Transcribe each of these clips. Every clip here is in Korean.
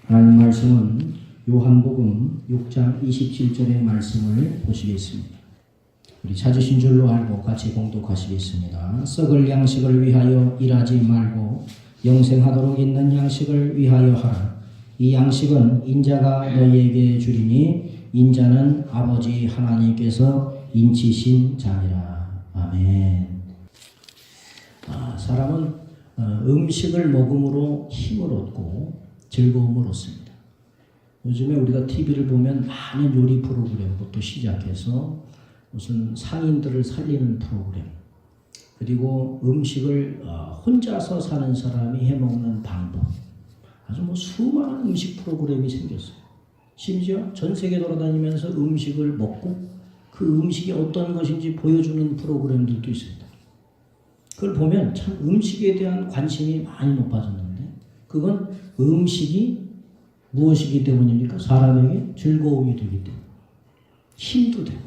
하나님 말씀은 요한복음 6장 27절의 말씀을 보시겠습니다. 우리 찾으신 줄로 알고 같이 봉독하시겠습니다. 썩을 양식을 위하여 일하지 말고 영생하도록 있는 양식을 위하여 하라. 이 양식은 인자가 너희에게 주리니 인자는 아버지 하나님께서 인치신 자니라. 아멘. 사람은 음식을 먹음으로 힘을 얻고 즐거움을 얻습니다. 요즘에 우리가 TV를 보면 많은 요리 프로그램부터 시작해서 무슨 상인들을 살리는 프로그램, 그리고 음식을 혼자서 사는 사람이 해먹는 방법, 아주 수많은 음식 프로그램이 생겼어요. 심지어 전 세계 돌아다니면서 음식을 먹고 그 음식이 어떤 것인지 보여주는 프로그램들도 있습니다. 그걸 보면 참 음식에 대한 관심이 많이 높아졌는데, 그건 음식이 무엇이기 때문입니까? 사람에게 즐거움이 되기 때문에, 힘도 되고.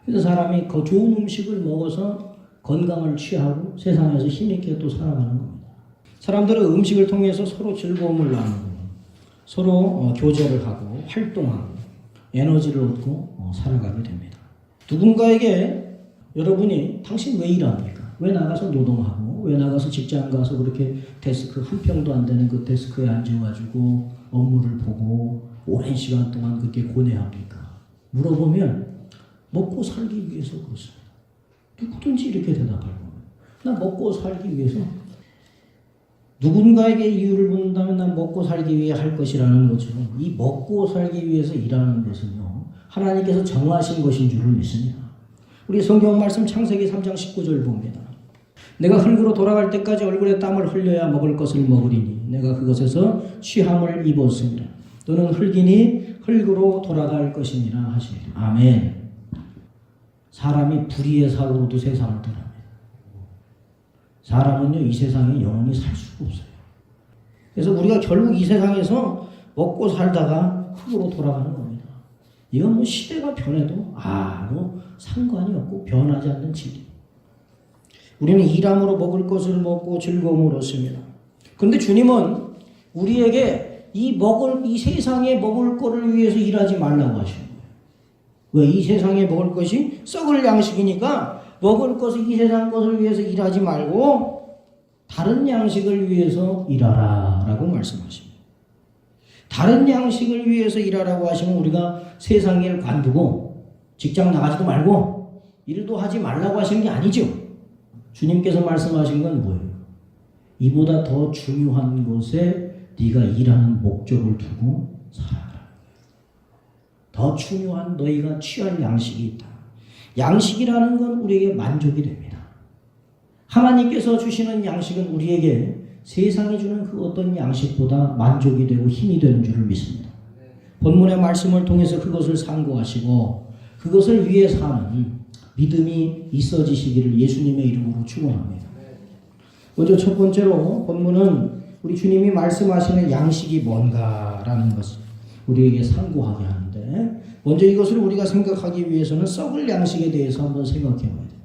그래서 사람이 그 좋은 음식을 먹어서 건강을 취하고 세상에서 힘있게 또 살아가는 겁니다. 사람들은 음식을 통해서 서로 즐거움을 나누고 서로 교제를 하고 활동하고 에너지를 얻고 살아가게 됩니다. 누군가에게 여러분이 당신 왜 일합니까? 왜 나가서 노동하고 왜 나가서 직장 가서 그렇게 데스크 한 평도 안 되는 그 데스크에 앉아가지고 업무를 보고 오랜 시간 동안 그렇게 고뇌합니까? 물어보면 먹고 살기 위해서 그렇습니다. 누구든지 이렇게 대답할 겁니다. 나 먹고 살기 위해서. 누군가에게 이유를 묻는다면 난 먹고 살기 위해 할 것이라는 것처럼 이 먹고 살기 위해서 일하는 것은요, 하나님께서 정하신 것인 줄을 믿습니다. 우리 성경 말씀 창세기 3장 19절 봅니다. 내가 흙으로 돌아갈 때까지 얼굴에 땀을 흘려야 먹을 것을 먹으리니 내가 그것에서 취함을 입었습니다. 또는 흙이니 흙으로 돌아갈 것이니라 하시니. 아멘. 사람이 불의의 사고로도 세상을 떠납니다. 사람은요, 이 세상에 영원히 살 수가 없어요. 그래서 우리가 결국 이 세상에서 먹고 살다가 흙으로 돌아가는 겁니다. 이건 시대가 변해도 아무 상관이 없고 변하지 않는 진리. 우리는 일함으로 먹을 것을 먹고 즐거움을 얻습니다. 그런데 주님은 우리에게 이 세상에 먹을 것을 위해서 일하지 말라고 하시는 거예요. 왜? 이 세상에 먹을 것이 썩을 양식이니까 먹을 것을 이 세상 것을 위해서 일하지 말고 다른 양식을 위해서 일하라 라고 말씀하십니다. 다른 양식을 위해서 일하라고 하시면 우리가 세상 일 관두고 직장 나가지도 말고 일도 하지 말라고 하시는 게 아니죠. 주님께서 말씀하신 건 뭐예요? 이보다 더 중요한 것에 네가 일하는 목적을 두고 살아라. 더 중요한 너희가 취할 양식이 있다. 양식이라는 건 우리에게 만족이 됩니다. 하나님께서 주시는 양식은 우리에게 세상이 주는 그 어떤 양식보다 만족이 되고 힘이 되는 줄을 믿습니다. 본문의 말씀을 통해서 그것을 상고하시고 그것을 위해 사는 믿음이 있어지시기를 예수님의 이름으로 축원합니다. 먼저 첫 번째로 본문은 우리 주님이 말씀하시는 양식이 뭔가라는 것을 우리에게 상고하게 하는데, 먼저 이것을 우리가 생각하기 위해서는 썩을 양식에 대해서 한번 생각해 봐야 됩니다.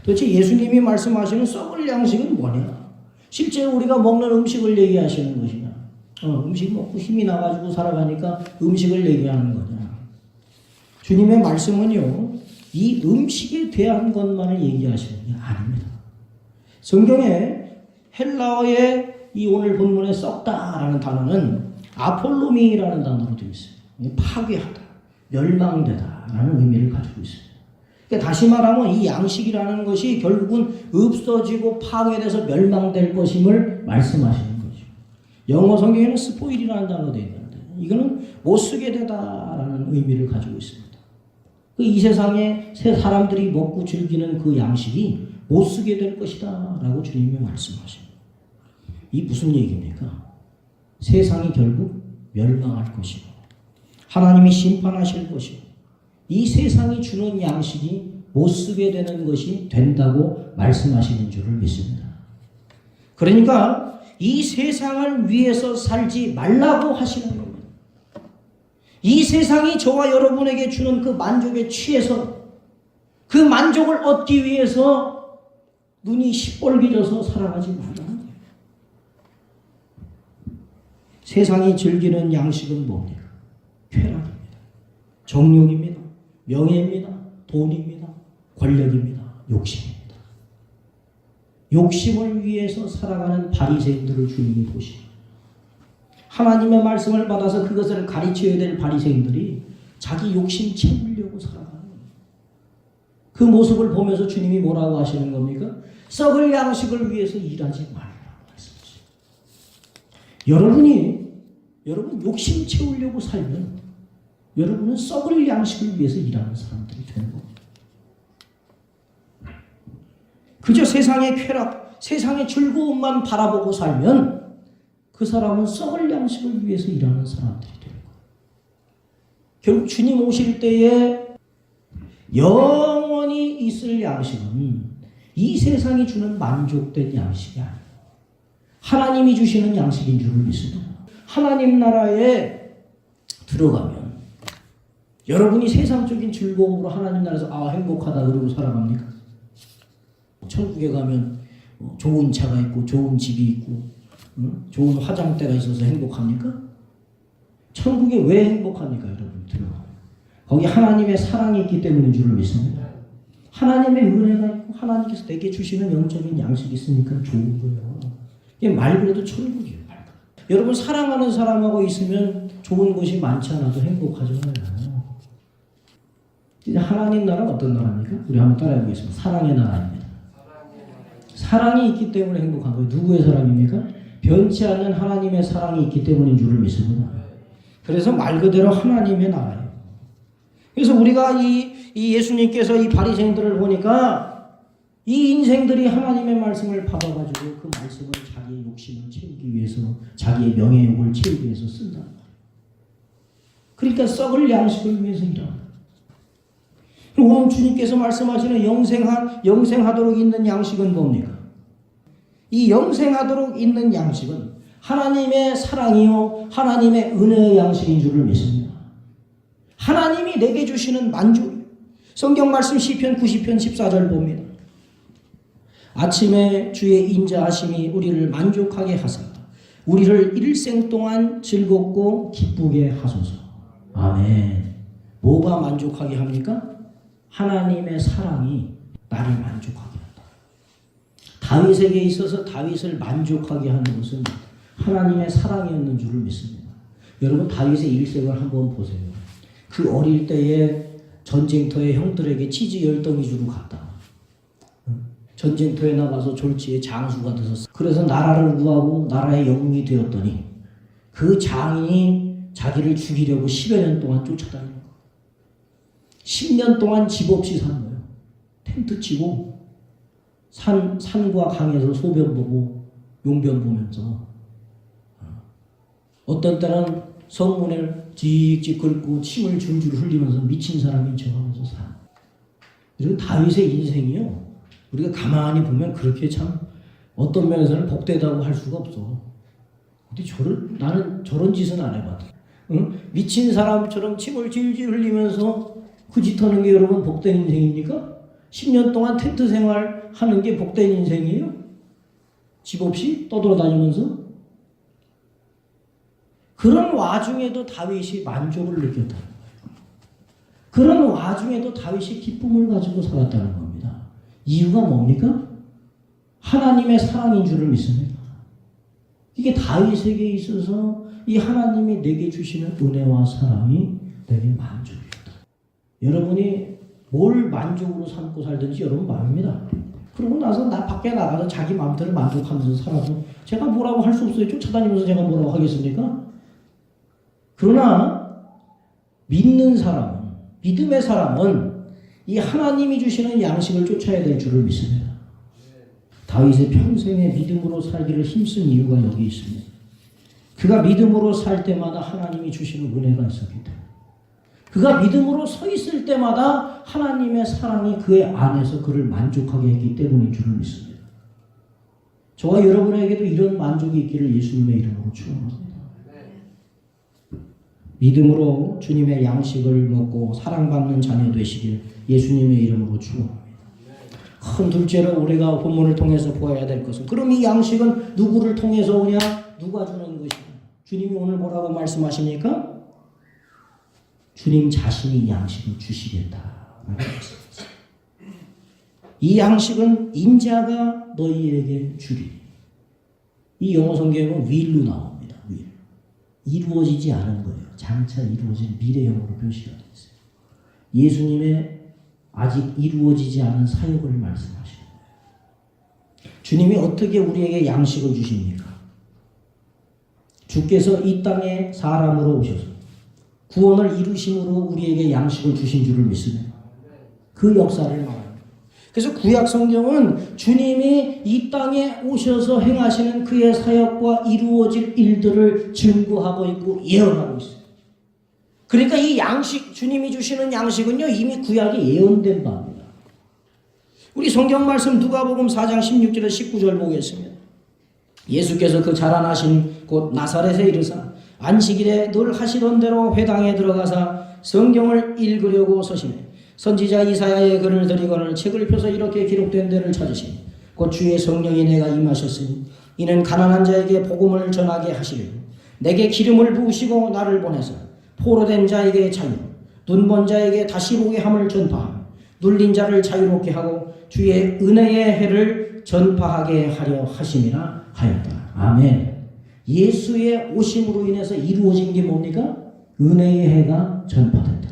도대체 예수님이 말씀하시는 썩을 양식은 뭐냐? 실제 우리가 먹는 음식을 얘기하시는 것이냐? 음식 먹고 힘이 나가지고 살아가니까 음식을 얘기하는 거냐? 주님의 말씀은요, 이 음식에 대한 것만을 얘기하시는 게 아닙니다. 성경에 헬라어의 이 오늘 본문에 썩다라는 단어는 아폴로미라는 단어로 되어 있어요. 파괴하다, 멸망되다라는 의미를 가지고 있습니다. 그러니까 다시 말하면 이 양식이라는 것이 결국은 없어지고 파괴돼서 멸망될 것임을 말씀하시는 거죠. 영어 성경에는 스포일이라는 단어가 되어 있는데 이거는 못 쓰게 되다라는 의미를 가지고 있습니다. 이 세상에 사람들이 먹고 즐기는 그 양식이 못 쓰게 될 것이다 라고 주님이 말씀하십니다. 이 무슨 얘기입니까? 세상이 결국 멸망할 것이고 하나님이 심판하실 것이고 이 세상이 주는 양식이 못 쓰게 되는 것이 된다고 말씀하시는 줄을 믿습니다. 그러니까 이 세상을 위해서 살지 말라고 하시는 겁니다. 이 세상이 저와 여러분에게 주는 그 만족에 취해서 그 만족을 얻기 위해서 눈이 시뻘개져서 살아가지 말라는 거예요. 세상이 즐기는 양식은 뭡니까? 쾌락입니다. 정욕입니다. 명예입니다. 돈입니다. 권력입니다. 욕심입니다. 욕심을 위해서 살아가는 바리새인들을 주님이 보시고 하나님의 말씀을 받아서 그것을 가르쳐야 될 바리새인들이 자기 욕심 채우려고 살아가는 겁니다. 그 모습을 보면서 주님이 뭐라고 하시는 겁니까? 썩을 양식을 위해서 일하지 말라고 말씀하십니다. 여러분 욕심 채우려고 살면 여러분은 썩을 양식을 위해서 일하는 사람들이 되는 겁니다. 그저 세상의 쾌락, 세상의 즐거움만 바라보고 살면 그 사람은 썩을 양식을 위해서 일하는 사람들이 되는 거예요. 결국 주님 오실 때에 영원히 있을 양식은 이 세상이 주는 만족된 양식이 아니에요. 하나님이 주시는 양식인 줄을 믿습니다. 하나님 나라에 들어가면 여러분이 세상적인 즐거움으로 하나님 나라에서 행복하다 그러고 살아갑니까? 천국에 가면 좋은 차가 있고 좋은 집이 있고 좋은 화장대가 있어서 행복합니까? 천국에 왜 행복합니까? 여러분 들어가면 거기 하나님의 사랑이 있기 때문인 줄을 믿습니다. 하나님의 은혜가 있고 하나님께서 내게 주시는 영적인 양식이 있으니까 좋은 거예요. 이게 말 그대로 천국이에요. 말 그대로. 여러분 사랑하는 사람하고 있으면 좋은 곳이 많지 않아도 행복하잖아요. 이제 하나님 나라는 어떤 나라입니까? 우리 한번 따라해 보겠습니다. 사랑의 나라입니다. 사랑이 있기 때문에 행복한 거예요. 누구의 사랑입니까? 변치 않는 하나님의 사랑이 있기 때문인 줄을 믿습니다. 그래서 말 그대로 하나님의 나라예요. 그래서 우리가 이 예수님께서 이 바리새인들을 보니까 이 인생들이 하나님의 말씀을 받아가지고 그 말씀을 자기의 욕심을 채우기 위해서 자기의 명예욕을 채우기 위해서 쓴다는 거예요. 그러니까 썩을 양식을 위해서 일하는 거예요. 오늘 주님께서 말씀하시는 영생하도록 있는 양식은 뭡니까? 이 영생하도록 있는 양식은 하나님의 사랑이요 하나님의 은혜의 양식인 줄을 믿습니다. 하나님이 내게 주시는 만족. 성경 말씀 시편 90편 14절 봅니다. 아침에 주의 인자하심이 우리를 만족하게 하사 우리를 일생 동안 즐겁고 기쁘게 하소서. 아멘. 뭐가 만족하게 합니까? 하나님의 사랑이 나를 만족하게 한다. 다윗에게 있어서 다윗을 만족하게 하는 것은 하나님의 사랑이었는 줄을 믿습니다. 여러분 다윗의 일생을 한번 보세요. 그 어릴 때에 전쟁터에 형들에게 치즈 10덩이 주고 갔다. 전쟁터에 나가서 졸지에 장수가 되었어. 그래서 나라를 구하고 나라의 영웅이 되었더니 그 장인이 자기를 죽이려고 10여 년 동안 쫓아다니는 거예요. 10년 동안 집 없이 산 거예요. 텐트 치고 산과 강에서 소변 보고 용변 보면서 어떤 때는 성문을 찍찍 긁고 침을 줄줄 흘리면서 미친 사람인 척하면서 살아. 그리고 다윗의 인생이요. 우리가 가만히 보면 그렇게 참 어떤 면에서는 복되다고 할 수가 없어. 근데 나는 저런 짓은 안 해봤다. 응? 미친 사람처럼 침을 질질 흘리면서 그 짓 하는 게 여러분 복된 인생입니까? 10년 동안 텐트 생활 하는 게 복된 인생이에요? 집 없이 떠돌아다니면서? 그런 와중에도 다윗이 만족을 느꼈다는 거예요. 그런 와중에도 다윗이 기쁨을 가지고 살았다는 겁니다. 이유가 뭡니까? 하나님의 사랑인 줄을 믿습니다. 이게 다윗에게 있어서 이 하나님이 내게 주시는 은혜와 사랑이 내게 만족이었다. 여러분이 뭘 만족으로 삼고 살든지 여러분 마음입니다. 그러고 나서 나 밖에 나가서 자기 마음대로 만족하면서 살아도 제가 뭐라고 할 수 없어요. 쫓아다니면서 제가 뭐라고 하겠습니까? 그러나 믿는 사람은, 믿음의 사람은 이 하나님이 주시는 양식을 쫓아야 될 줄을 믿습니다. 다윗의 평생에 믿음으로 살기를 힘쓴 이유가 여기 있습니다. 그가 믿음으로 살 때마다 하나님이 주시는 은혜가 있었기 때문에, 그가 믿음으로 서 있을 때마다 하나님의 사랑이 그의 안에서 그를 만족하게 했기 때문인 줄을 믿습니다. 저와 여러분에게도 이런 만족이 있기를 예수님의 이름으로 축원합니다. 믿음으로 주님의 양식을 먹고 사랑받는 자녀 되시길 예수님의 이름으로 축원합니다. 큰 둘째로 우리가 본문을 통해서 보아야 될 것은, 그럼 이 양식은 누구를 통해서 오냐? 누가 주는 것이냐? 주님이 오늘 뭐라고 말씀하십니까? 주님 자신이 양식을 주시겠다라고 말씀하셨어요. 이 양식은 인자가 너희에게 주리니. 이 영어 성경은 will로 나옵니다. will. 이루어지지 않은 거예요. 장차 이루어진 미래형으로 표시가 되어 있어요. 예수님의 아직 이루어지지 않은 사역을 말씀하시는 거예요. 주님이 어떻게 우리에게 양식을 주십니까? 주께서 이 땅에 사람으로 오셔서 구원을 이루심으로 우리에게 양식을 주신 줄을 믿습니다. 그 역사를 말합니다. 그래서 구약 성경은 주님이 이 땅에 오셔서 행하시는 그의 사역과 이루어질 일들을 증거하고 있고 예언하고 있어요. 그러니까 이 양식, 주님이 주시는 양식은요, 이미 구약에 예언된 바입니다. 우리 성경 말씀 누가복음 4장 16절에 19절 보겠습니다. 예수께서 그 자라나신 곳 나사렛에 이르사 안식일에 늘 하시던 대로 회당에 들어가사 성경을 읽으려고 서시네. 선지자 이사야의 글을 들이거늘 책을 펴서 이렇게 기록된 데를 찾으시니 곧 주의 성령이 내가 임하셨으니 이는 가난한 자에게 복음을 전하게 하시려고 내게 기름을 부으시고 나를 보내서 포로된 자에게 자유, 눈먼 자에게 다시 보게 함을 전파하며 눌린 자를 자유롭게 하고 주의 은혜의 해를 전파하게 하려 하심이라 하였다. 아멘. 예수의 오심으로 인해서 이루어진 게 뭡니까? 은혜의 해가 전파됐다.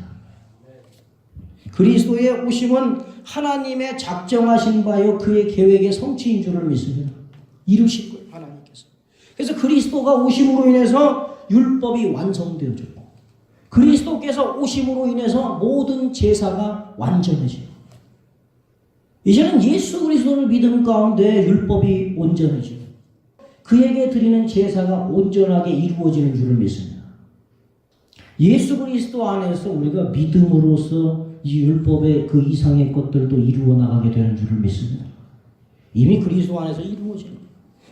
그리스도의 오심은 하나님의 작정하신 바요 그의 계획의 성취인 줄을 믿습니다. 이루신 거예요, 하나님께서. 그래서 그리스도가 오심으로 인해서 율법이 완성되어졌고 그리스도께서 오심으로 인해서 모든 제사가 완전해져요. 이제는 예수 그리스도를 믿는 가운데 율법이 온전해져요. 그에게 드리는 제사가 온전하게 이루어지는 줄을 믿습니다. 예수 그리스도 안에서 우리가 믿음으로써 이 율법의 그 이상의 것들도 이루어 나가게 되는 줄을 믿습니다. 이미 그리스도 안에서 이루어져요.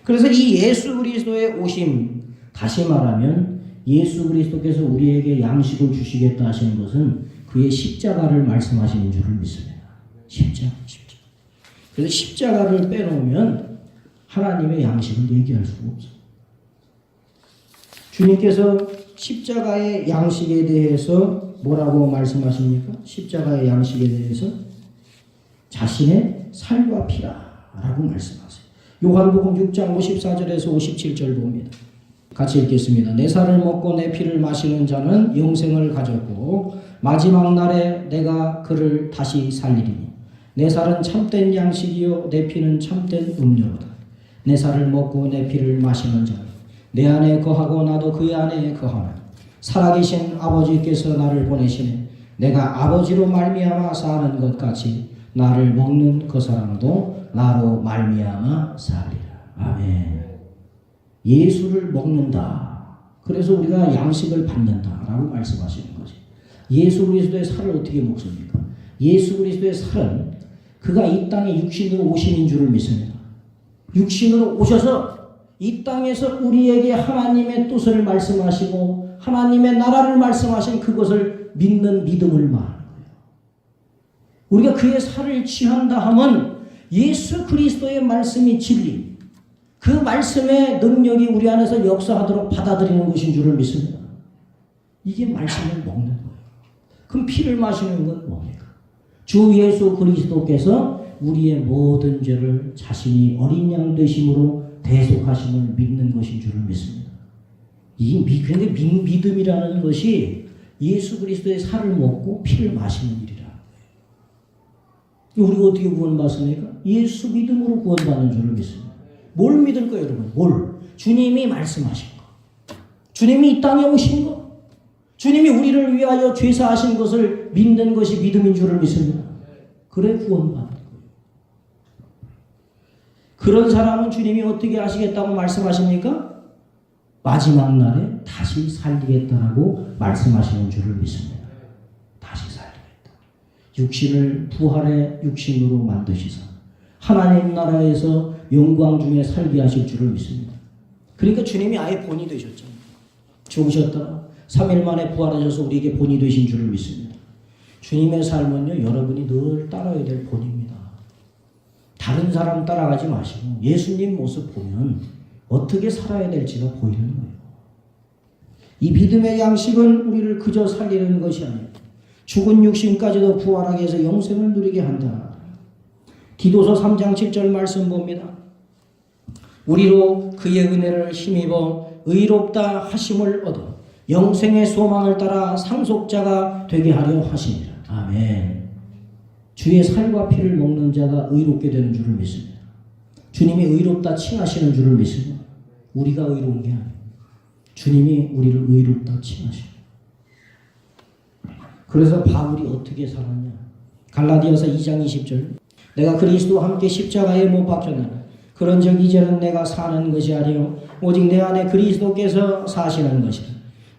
그래서 이 예수 그리스도의 오심, 다시 말하면 예수 그리스도께서 우리에게 양식을 주시겠다 하시는 것은 그의 십자가를 말씀하시는 줄을 믿습니다. 십자가. 그래서 십자가를 빼놓으면 하나님의 양식을 얘기할 수가 없어요. 주님께서 십자가의 양식에 대해서 뭐라고 말씀하십니까? 십자가의 양식에 대해서 자신의 살과 피라라고 말씀하세요. 요한복음 6장 54절에서 57절 봅니다. 같이 읽겠습니다. 내 살을 먹고 내 피를 마시는 자는 영생을 가졌고 마지막 날에 내가 그를 다시 살리리니 내 살은 참된 양식이요 내 피는 참된 음료로다. 내 살을 먹고 내 피를 마시는 자는 내 안에 거하고 나도 그 안에 거하나 살아계신 아버지께서 나를 보내시네. 내가 아버지로 말미암아 사는 것 같이 나를 먹는 그 사람도 나로 말미암아 살리라. 아멘. 예수를 먹는다. 그래서 우리가 양식을 받는다라고 말씀하시는 거지. 예수 그리스도의 살을 어떻게 먹습니까? 예수 그리스도의 살은 그가 이 땅에 육신으로 오신 줄을 믿습니다. 육신으로 오셔서 이 땅에서 우리에게 하나님의 뜻을 말씀하시고 하나님의 나라를 말씀하신 그것을 믿는 믿음을 말하는 거예요. 우리가 그의 살을 취한다 하면 예수 그리스도의 말씀이 진리, 그 말씀의 능력이 우리 안에서 역사하도록 받아들이는 것인 줄을 믿습니다. 이게 말씀을 먹는 거예요. 그럼 피를 마시는 건 뭡니까? 주 예수 그리스도께서 우리의 모든 죄를 자신이 어린 양 되심으로 대속하심을 믿는 것인 줄을 믿습니다. 그런데 믿음이라는 것이 예수 그리스도의 살을 먹고 피를 마시는 일이라. 우리가 어떻게 구원받습니까? 예수 믿음으로 구원받는 줄을 믿습니다. 뭘 믿을 거예요, 여러분? 뭘? 주님이 말씀하신 거. 주님이 이 땅에 오신 거. 주님이 우리를 위하여 죄사하신 것을 믿는 것이 믿음인 줄을 믿습니다. 그래 구원받는 거예요. 그런 사람은 주님이 어떻게 하시겠다고 말씀하십니까? 마지막 날에 다시 살리겠다라고 말씀하시는 줄을 믿습니다. 다시 살리겠다. 육신을 부활의 육신으로 만드시사 하나님 나라에서 영광 중에 살게 하실 줄을 믿습니다. 그러니까 주님이 아예 본이 되셨잖아요. 죽으셨다가 3일 만에 부활하셔서 우리에게 본이 되신 줄을 믿습니다. 주님의 삶은요, 여러분이 늘 따라야 될 본입니다. 다른 사람 따라가지 마시고 예수님 모습 보면 어떻게 살아야 될지가 보이는 거예요. 이 믿음의 양식은 우리를 그저 살리는 것이 아니라 죽은 육신까지도 부활하게 해서 영생을 누리게 한다. 디도서 3장 7절 말씀 봅니다. 우리로 그의 은혜를 힘입어 의롭다 하심을 얻어 영생의 소망을 따라 상속자가 되게 하려 하시니라. 아멘. 주의 살과 피를 먹는 자가 의롭게 되는 줄을 믿습니다. 주님이 의롭다 칭하시는 줄을 믿습니다. 우리가 의로운 게 아니에요. 주님이 우리를 의롭다 칭하시고. 그래서 바울이 어떻게 살았냐? 갈라디아서 2장 20절. 내가 그리스도와 함께 십자가에 못 박혔나니 그런즉 이제는 내가 사는 것이 아니요 오직 내 안에 그리스도께서 사시는 것이라.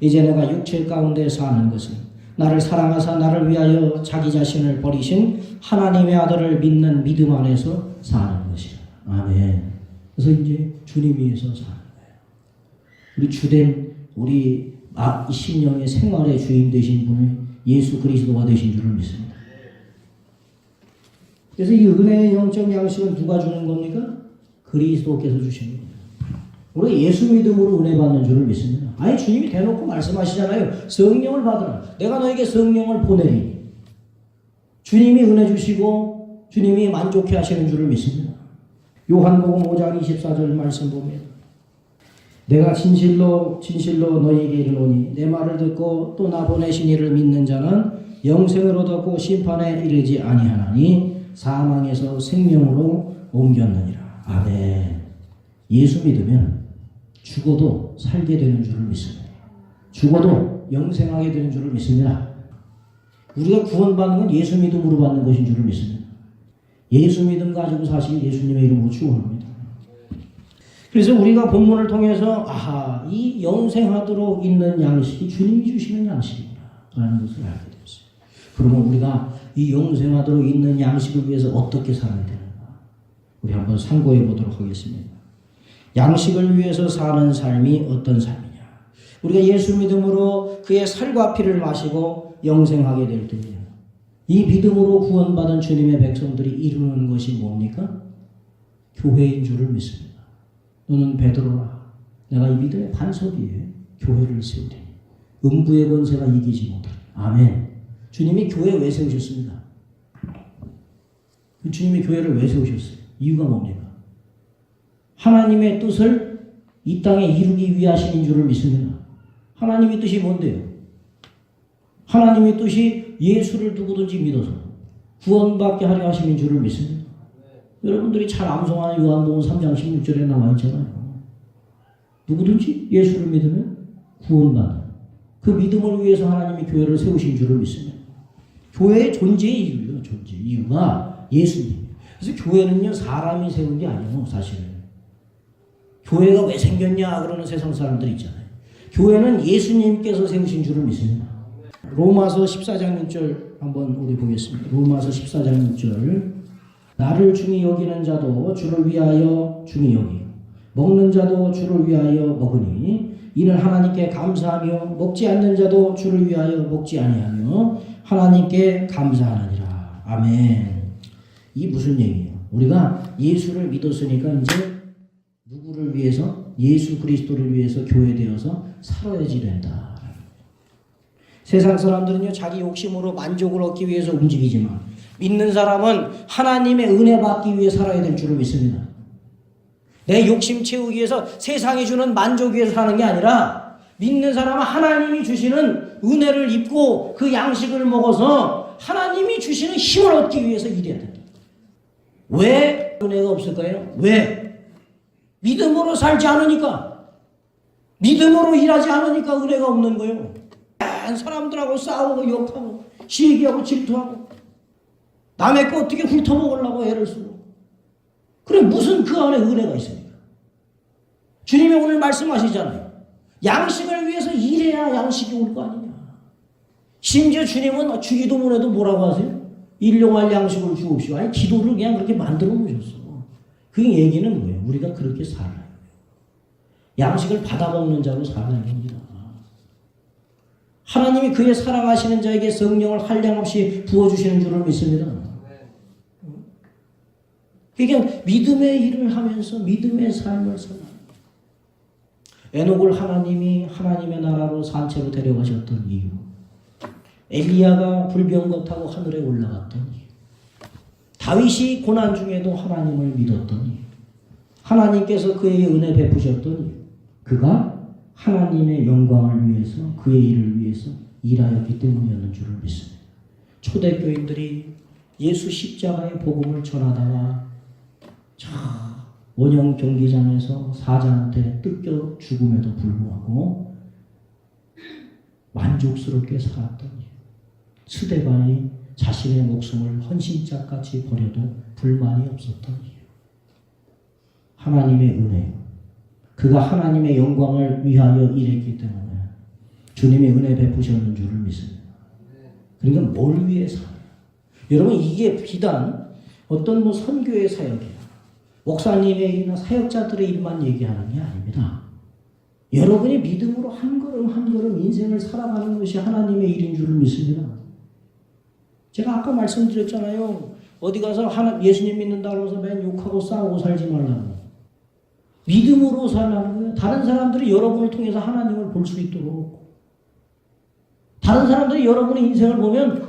이제 내가 육체 가운데 사는 것은 나를 사랑하사 나를 위하여 자기 자신을 버리신 하나님의 아들을 믿는 믿음 안에서 사는 것이라. 아멘. 그래서 이제 주님 위해서 사는 거예요. 우리 주된 우리 심령의 생활의 주인 되신 분이 예수 그리스도가 되신 줄을 믿습니다. 그래서 이 은혜의 영적 양식은 누가 주는 겁니까? 그리스도께서 주신 겁니다. 우리가 예수 믿음으로 은혜 받는 줄을 믿습니다. 아니 주님이 대놓고 말씀하시잖아요. 성령을 받으라. 내가 너에게 성령을 보내리니. 주님이 은혜 주시고 주님이 만족해 하시는 줄을 믿습니다. 요한복음 5장 24절 말씀 보면 내가 진실로 너희에게 이르노니 내 말을 듣고 또 나 보내신 이를 믿는 자는 영생을 얻었고 심판에 이르지 아니하나니 사망에서 생명으로 옮겼느니라. 아멘. 예수 믿으면 죽어도 살게 되는 줄을 믿습니다. 죽어도 영생하게 되는 줄을 믿습니다. 우리가 구원받는 건 예수 믿음으로 받는 것인 줄을 믿습니다. 예수 믿음 가지고 사실 예수님의 이름으로 축원합니다. 그래서 우리가 본문을 통해서 이 영생하도록 있는 양식이 주님이 주시는 양식이구나 라는 것을 알게 되었어요. 그러면 우리가 이 영생하도록 있는 양식을 위해서 어떻게 살아야 되는가? 우리 한번 상고해 보도록 하겠습니다. 양식을 위해서 사는 삶이 어떤 삶이냐? 우리가 예수 믿음으로 그의 살과 피를 마시고 영생하게 될 때에 이 믿음으로 구원받은 주님의 백성들이 이루는 것이 뭡니까? 교회인 줄을 믿습니다. 너는 베드로라. 내가 이 믿음의 반석 위에 교회를 세우리니 음부의 권세가 이기지 못하리. 아멘. 주님이 교회 왜 세우셨습니까? 주님이 교회를 왜 세우셨어요? 이유가 뭡니까? 하나님의 뜻을 이 땅에 이루기 위하신 줄을 믿습니다. 하나님의 뜻이 뭔데요? 하나님의 뜻이 예수를 누구든지 믿어서 구원받게 하려 하시는 줄을 믿습니다. 여러분들이 잘 암송하는 요한복음 3장 16절에 나와 있잖아요. 누구든지 예수를 믿으면 구원받는 그 믿음을 위해서 하나님이 교회를 세우신 줄을 믿습니다. 교회의 존재의 이유예요. 존재 이유가 예수님. 그래서 교회는요 사람이 세운 게 아니에요. 사실은 교회가 왜 생겼냐 그러는 세상 사람들 있잖아요. 교회는 예수님께서 세우신 줄을 믿습니다. 로마서 14장 6절 한번 우리 보겠습니다. 로마서 14장 6절. 나를 중히 여기는 자도 주를 위하여 중히 여기고 먹는 자도 주를 위하여 먹으니 이는 하나님께 감사하며 먹지 않는 자도 주를 위하여 먹지 아니하며 하나님께 감사하느니라. 아멘. 이 무슨 얘기예요? 우리가 예수를 믿었으니까 이제 누구를 위해서? 예수 그리스도를 위해서 교회되어서 살아야지 된다. 세상 사람들은요 자기 욕심으로 만족을 얻기 위해서 움직이지만 믿는 사람은 하나님의 은혜 받기 위해 살아야 될 줄을 믿습니다. 내 욕심 채우기 위해서 세상이 주는 만족 위해서 사는 게 아니라 믿는 사람은 하나님이 주시는 은혜를 입고 그 양식을 먹어서 하나님이 주시는 힘을 얻기 위해서 일해야 된다. 왜 은혜가 없을까요? 왜? 믿음으로 살지 않으니까. 믿음으로 일하지 않으니까 은혜가 없는 거예요. 사람들하고 싸우고 욕하고 시기하고 질투하고 남의 거 어떻게 훑어먹으려고 애를 쓰고 그래 무슨 그 안에 은혜가 있습니까? 주님이 오늘 말씀하시잖아요. 양식을 위해서 일해야 양식이 올 거 아니냐. 심지어 주님은 주기도문에도 뭐라고 하세요? 일용할 양식을 주옵시오. 아니 기도를 그냥 그렇게 만들어 놓으셨어. 그 얘기는 뭐예요? 우리가 그렇게 살아요. 양식을 받아먹는 자로 살아야 됩니다. 하나님이 그의 사랑하시는 자에게 성령을 한량없이 부어주시는 줄을 믿습니다. 그러니까 믿음의 일을 하면서 믿음의 삶을 살아. 에녹을 하나님이 하나님의 나라로 산채로 데려가셨던 이유, 엘리야가 불병거 타고 하늘에 올라갔던 이유, 다윗이 고난 중에도 하나님을 믿었던 이유, 하나님께서 그에게 은혜 베푸셨던 이유, 그가 하나님의 영광을 위해서 그의 일을 위해서 일하였기 때문이었는 줄을 믿습니다. 초대교인들이 예수 십자가의 복음을 전하다가 원형 경기장에서 사자한테 뜯겨 죽음에도 불구하고 만족스럽게 살았던 이유, 스데반이 자신의 목숨을 헌신짝같이 버려도 불만이 없었던 이유, 하나님의 은혜, 그가 하나님의 영광을 위하여 일했기 때문에 주님의 은혜 베푸셨는 줄을 믿습니다. 그러니까 뭘 위해 살아요? 여러분, 이게 비단 어떤 선교의 사역이에요, 목사님의 일이나 사역자들의 일만 얘기하는 게 아닙니다. 여러분이 믿음으로 한 걸음 한 걸음 인생을 살아가는 것이 하나님의 일인 줄을 믿습니다. 제가 아까 말씀드렸잖아요. 어디 가서 예수님 믿는다고 해서 맨 욕하고 싸우고 살지 말라고. 믿음으로 살라는 거예요. 다른 사람들이 여러분을 통해서 하나님을 볼 수 있도록. 다른 사람들이 여러분의 인생을 보면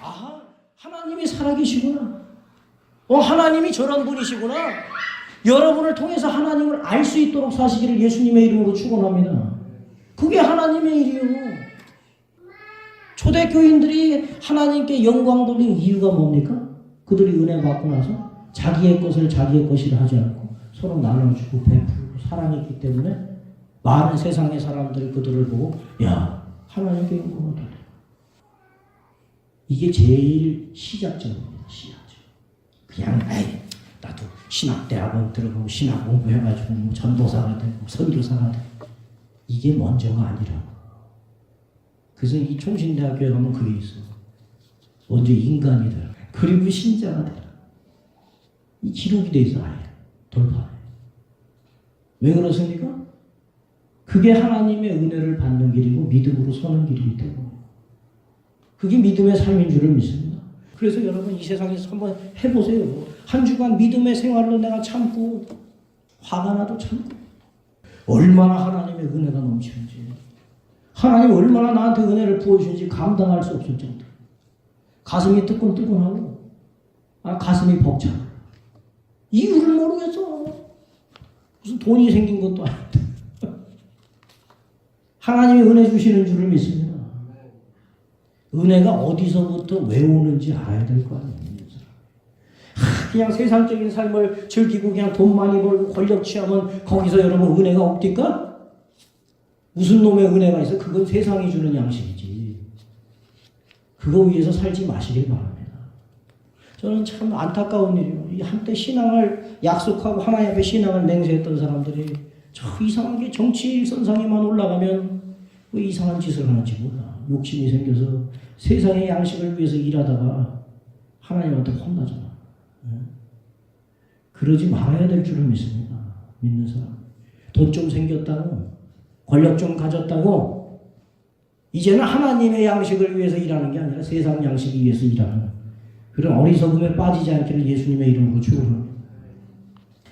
아하, 하나님이 살아계시구나. 하나님이 저런 분이시구나. 여러분을 통해서 하나님을 알 수 있도록 사시기를 예수님의 이름으로 축원합니다. 그게 하나님의 일이요. 초대교인들이 하나님께 영광 돌린 이유가 뭡니까? 그들이 은혜 받고 나서 자기의 것을 자기의 것이라 하지 않고 서로 나눠주고 베풀고 사랑했기 때문에 많은 세상의 사람들이 그들을 보고 야, 하나님께 영광을 돌려. 이게 제일 시작점입니다. 시작점. 그냥 나도 신학대학원 들어가고 신학 공부해가지고 뭐 전도사가 되고 선교사가 되고 이게 먼저가 아니라고. 그래서 이 총신대학교에 가면 그게 있어. 먼저 인간이 되라. 그리고 신자가 되라. 이 기록이 돼 있어. 아예 돌파해. 왜 그렇습니까? 그게 하나님의 은혜를 받는 길이고 믿음으로 서는 길이기 때문에 그게 믿음의 삶인 줄을 믿습니다. 그래서 여러분 이 세상에서 한번 해보세요. 한 주간 믿음의 생활로 내가 참고 화가 나도 참고 얼마나 하나님의 은혜가 넘치는지, 하나님 얼마나 나한테 은혜를 부어주는지 감당할 수 없을 정도. 가슴이 뜨끈뜨끈하고 가슴이 벅차고 이유를 모르겠어. 무슨 돈이 생긴 것도 아닌데 하나님이 은혜 주시는 줄을 믿습니다. 은혜가 어디서부터 왜 오는지 알아야 될 거 아니에요. 그냥 세상적인 삶을 즐기고 그냥 돈 많이 벌고 권력 취하면 거기서 여러분 은혜가 없디까? 무슨 놈의 은혜가 있어? 그건 세상이 주는 양식이지. 그거 위해서 살지 마시길 바랍니다. 저는 참 안타까운 일이에요. 이 한때 신앙을 약속하고 하나님 앞에 신앙을 맹세했던 사람들이 저 이상하게 정치 선상에만 올라가면 왜 이상한 짓을 하는지 몰라. 욕심이 생겨서 세상의 양식을 위해서 일하다가 하나님한테 혼나잖아. 그러지 말아야 될 줄을 믿습니다. 믿는 사람. 돈 좀 생겼다고, 권력 좀 가졌다고 이제는 하나님의 양식을 위해서 일하는 게 아니라 세상 양식을 위해서 일하는 그런 어리석음에 빠지지 않기를 예수님의 이름으로 축원합니다.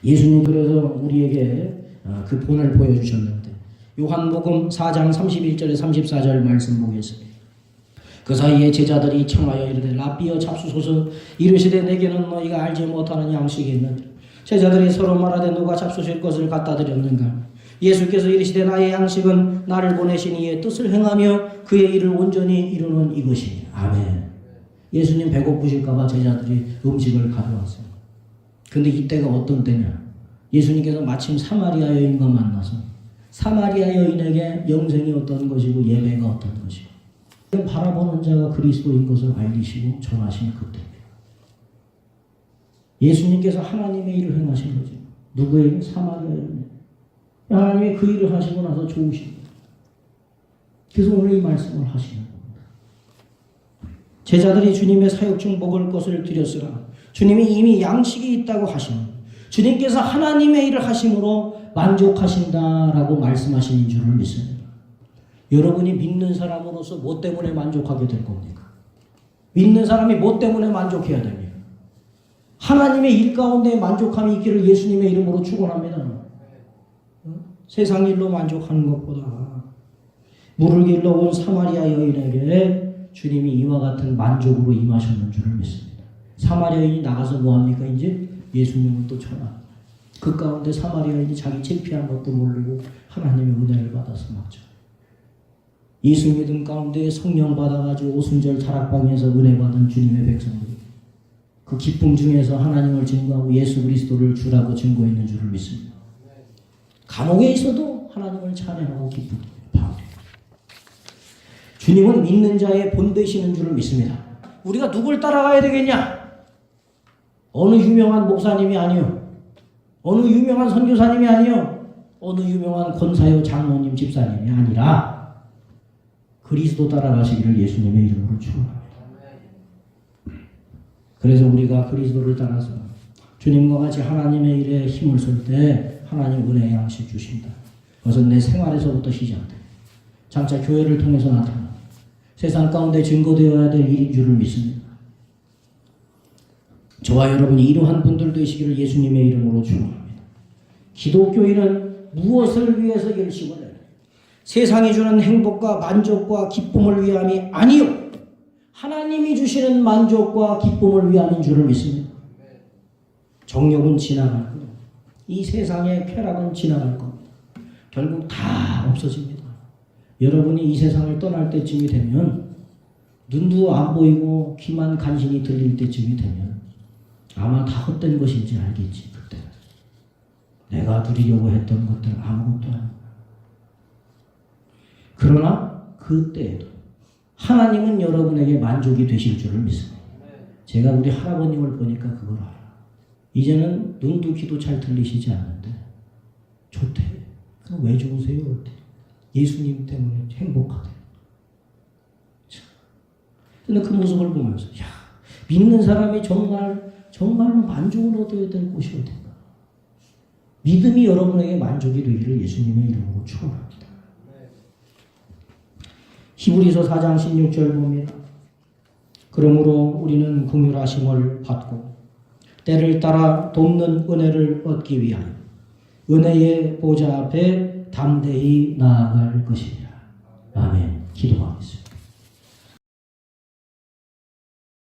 예수님 그래서 우리에게 그 본을 보여주셨는데 요한복음 4장 31절에 34절 말씀 보겠습니다. 그 사이에 제자들이 청하여 이르되 라삐여 잡수소서 이르시되 내게는 너희가 알지 못하는 양식이 있느니라. 제자들이 서로 말하되 누가 잡수실 것을 갖다 드렸는가. 예수께서 이르시되 나의 양식은 나를 보내신 이의 뜻을 행하며 그의 일을 온전히 이루는 이것이니. 아멘. 예수님 배고프실까 봐 제자들이 음식을 가져왔어요. 근데 이때가 어떤 때냐. 예수님께서 마침 사마리아 여인과 만나서 사마리아 여인에게 영생이 어떤 것이고 예배가 어떤 것이고 바라보는 자가 그리스도인 것을 알리시고 전하신 그때입니다. 예수님께서 하나님의 일을 행하신 거죠. 누구에게? 사마리아 여인에게. 하나님이 그 일을 하시고 나서 좋으신 거예요. 그래서 오늘 이 말씀을 하시는 겁니다. 제자들이 주님의 사역 중 먹을 것을 드렸으나 주님이 이미 양식이 있다고 하시는 주님께서 하나님의 일을 하심으로 만족하신다라고 말씀하시는 줄을 믿습니다. 여러분이 믿는 사람으로서 뭐 때문에 만족하게 될 겁니까? 믿는 사람이 뭐 때문에 만족해야 됩니까? 하나님의 일 가운데 만족함이 있기를 예수님의 이름으로 축원합니다. 세상 일로 만족하는 것보다 물을 길러 온 사마리아 여인에게 주님이 이와 같은 만족으로 임하셨는 줄을 믿습니다. 사마리아 여인이 나가서 뭐합니까? 이제 예수님을 또 전합니다. 그 가운데 사마리아 여인이 자기 창피한 것도 모르고 하나님의 은혜를 받아서 맞죠. 예수 믿음 가운데 성령 받아가지고 오순절 다락방에서 은혜 받은 주님의 백성들이 그 기쁨 중에서 하나님을 증거하고 예수 그리스도를 주라고 증거했는 줄을 믿습니다. 감옥에 있어도 하나님을 찬양하고 기쁩니다. 주님은 믿는 자의 본 되시는 줄을 믿습니다. 우리가 누굴 따라가야 되겠냐? 어느 유명한 목사님이 아니요, 어느 유명한 선교사님이 아니요, 어느 유명한 권사요 장로님 집사님이 아니라 그리스도 따라가시기를 예수님의 이름으로 축원합니다. 그래서 우리가 그리스도를 따라서 주님과 같이 하나님의 일에 힘을 쓸 때 하나님 은혜의 양식 주신다. 그것은 내 생활에서부터 시작돼 장차 교회를 통해서 나타나 세상 가운데 증거되어야 될 일인 줄을 믿습니다. 저와 여러분이 이러한 분들 되시기를 예수님의 이름으로 축원합니다. 기독교인은 무엇을 위해서 열심을 해요? 세상이 주는 행복과 만족과 기쁨을 위함이 아니요, 하나님이 주시는 만족과 기쁨을 위함인 줄을 믿습니다. 정욕은 지나갈 겁니다. 이 세상의 쾌락은 지나갈 겁니다. 결국 다 없어집니다. 여러분이 이 세상을 떠날 때쯤이 되면, 눈도 안 보이고 귀만 간신히 들릴 때쯤이 되면 아마 다 헛된 것인지 알겠지. 그때 내가 누리려고 했던 것들 아무것도 아니야. 그러나 그때에도 하나님은 여러분에게 만족이 되실 줄을 믿습니다. 제가 우리 할아버님을 보니까 그걸 알아. 이제는 눈도 귀도 잘 들리시지 않는데 좋대. 그럼 왜 좋으세요? 예수님 때문에 행복하대. 근데 그 모습을 보면서 야, 믿는 사람이 정말로 만족을 얻어야 될 곳이 어딘가. 믿음이 여러분에게 만족이 되기를 예수님의 이름으로 축원합니다. 히브리서 4장 16절 봅니다. 그러므로 우리는 긍휼하심을 받고 때를 따라 돕는 은혜를 얻기 위하여 은혜의 보좌 앞에 담대히 나아갈 것이니라. 아멘. 기도하겠습니다.